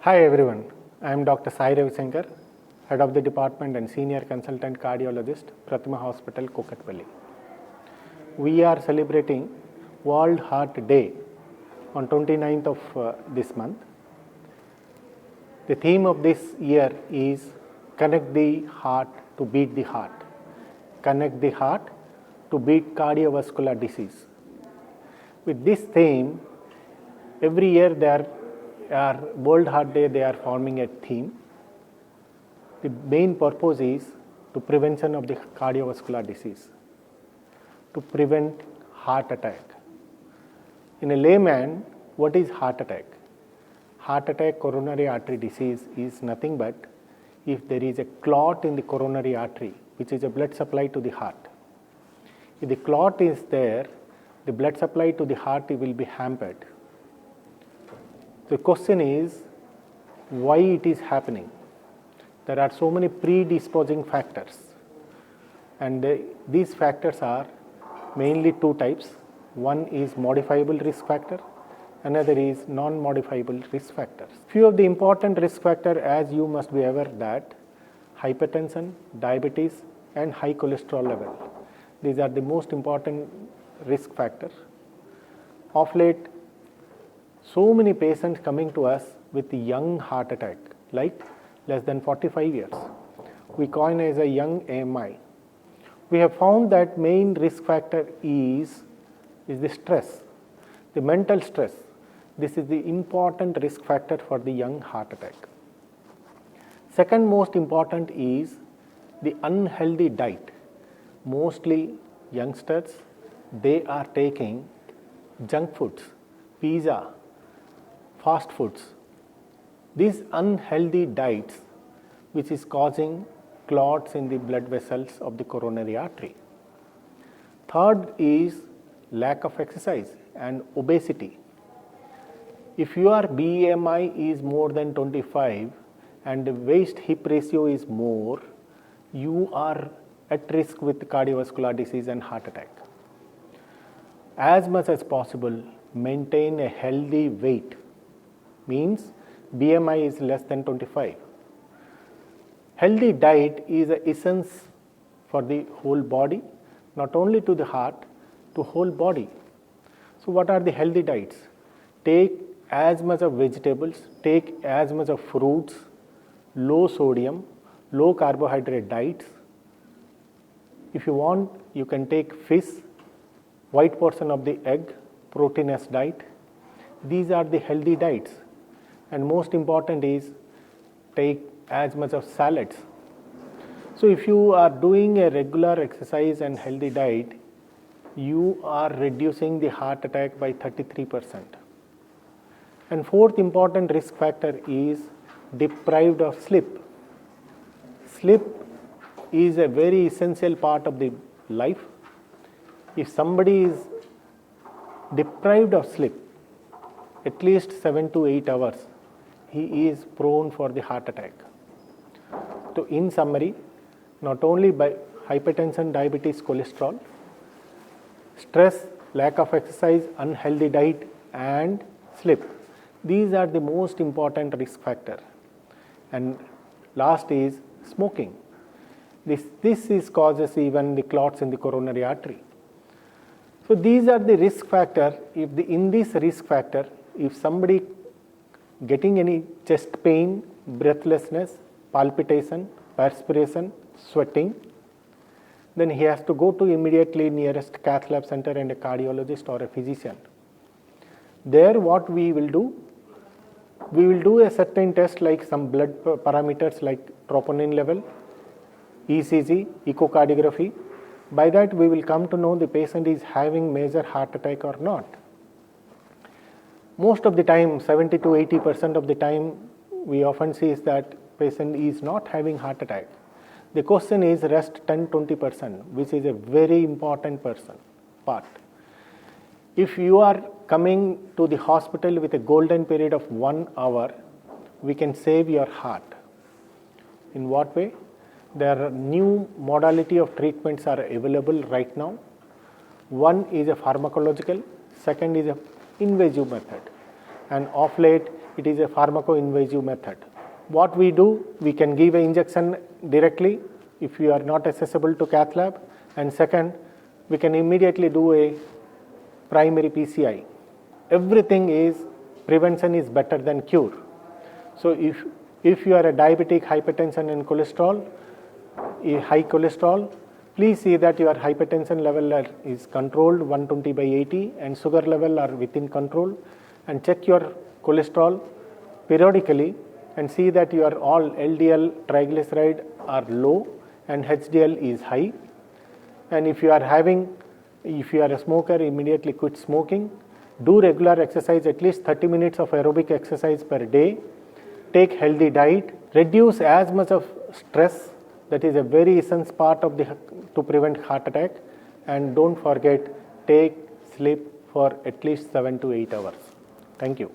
Hi everyone, I am Dr. Sai Ravisankar, Head of the Department and Senior Consultant Cardiologist, Pratima Hospital, Kukatpalli. We are celebrating World Heart Day on 29th of this month. The theme of this year is Connect the Heart to Beat the Heart. Connect the Heart to Beat Cardiovascular Disease. With this theme, every year there are World Heart Day, they are forming a theme. The main purpose is to prevention of the cardiovascular disease, to prevent heart attack. In a layman, what is heart attack? Heart attack, coronary artery disease is nothing but if there is a clot in the coronary artery, which is a blood supply to the heart. If the clot is there, the blood supply to the heart will be hampered. The question is why it is happening. There are so many predisposing factors, and these factors are mainly two types. One is modifiable risk factor, another is non-modifiable risk factors. Few of the important risk factors, as you must be aware, that hypertension, diabetes and high cholesterol level. These are the most important risk factors. Of late, so many patients coming to us with young heart attack, like less than 45 years. We coin as a young AMI. We have found that main risk factor is the stress, the mental stress. This is the important risk factor for the young heart attack. Second most important is the unhealthy diet. Mostly youngsters, they are taking junk foods, pizza, fast foods. These unhealthy diets which is causing clots in the blood vessels of the coronary artery. Third is lack of exercise and obesity. If your BMI is more than 25 and the waist hip ratio is more, you are at risk with cardiovascular disease and heart attack. As much as possible, maintain a healthy weight. Means BMI is less than 25. Healthy diet is an essence for the whole body, not only to the heart, to whole body. So what are the healthy diets? Take as much of vegetables, take as much of fruits, low sodium, low carbohydrate diets. If you want, you can take fish, white portion of the egg, proteinous diet. These are the healthy diets. And most important is take as much of salads. So if you are doing a regular exercise and healthy diet, you are reducing the heart attack by 33%. And fourth important risk factor is deprived of sleep. Sleep is a very essential part of the life. If somebody is deprived of sleep, at least 7 to 8 hours, he is prone for the heart attack. So in summary, not only by hypertension, diabetes, cholesterol, stress, lack of exercise, unhealthy diet and sleep. These are the most important risk factor. And last is smoking. This causes even the clots in the coronary artery. So these are the risk factor. In this risk factor, if somebody getting any chest pain, breathlessness, palpitation, perspiration, sweating, then he has to go to immediately nearest cath lab center and a cardiologist or a physician. There what we will do? We will do a certain test like some blood parameters like troponin level, ECG, echocardiography. By that we will come to know the patient is having major heart attack or not. Most of the time, 70 to 80% of the time, we often see is that patient is not having heart attack. The question is rest 10-20%, which is a very important part. If you are coming to the hospital with a golden period of 1 hour, we can save your heart. In what way? There are new modality of treatments are available right now. One is a pharmacological, second is a invasive method. And of late, it is a pharmaco-invasive method. What we do, we can give an injection directly if you are not accessible to cath lab, and second, we can immediately do a primary PCI. Everything is, prevention is better than cure. So if you are a diabetic, hypertension and cholesterol, high cholesterol, please see that your hypertension level is controlled 120/80 and sugar level are within control, and check your cholesterol periodically and see that your all LDL triglyceride are low and HDL is high. And if you are a smoker, immediately quit smoking. Do regular exercise, at least 30 minutes of aerobic exercise per day. Take healthy diet. Reduce as much of stress. That is a very essential part of to prevent heart attack. And don't forget, take sleep for at least 7 to 8 hours. Thank you.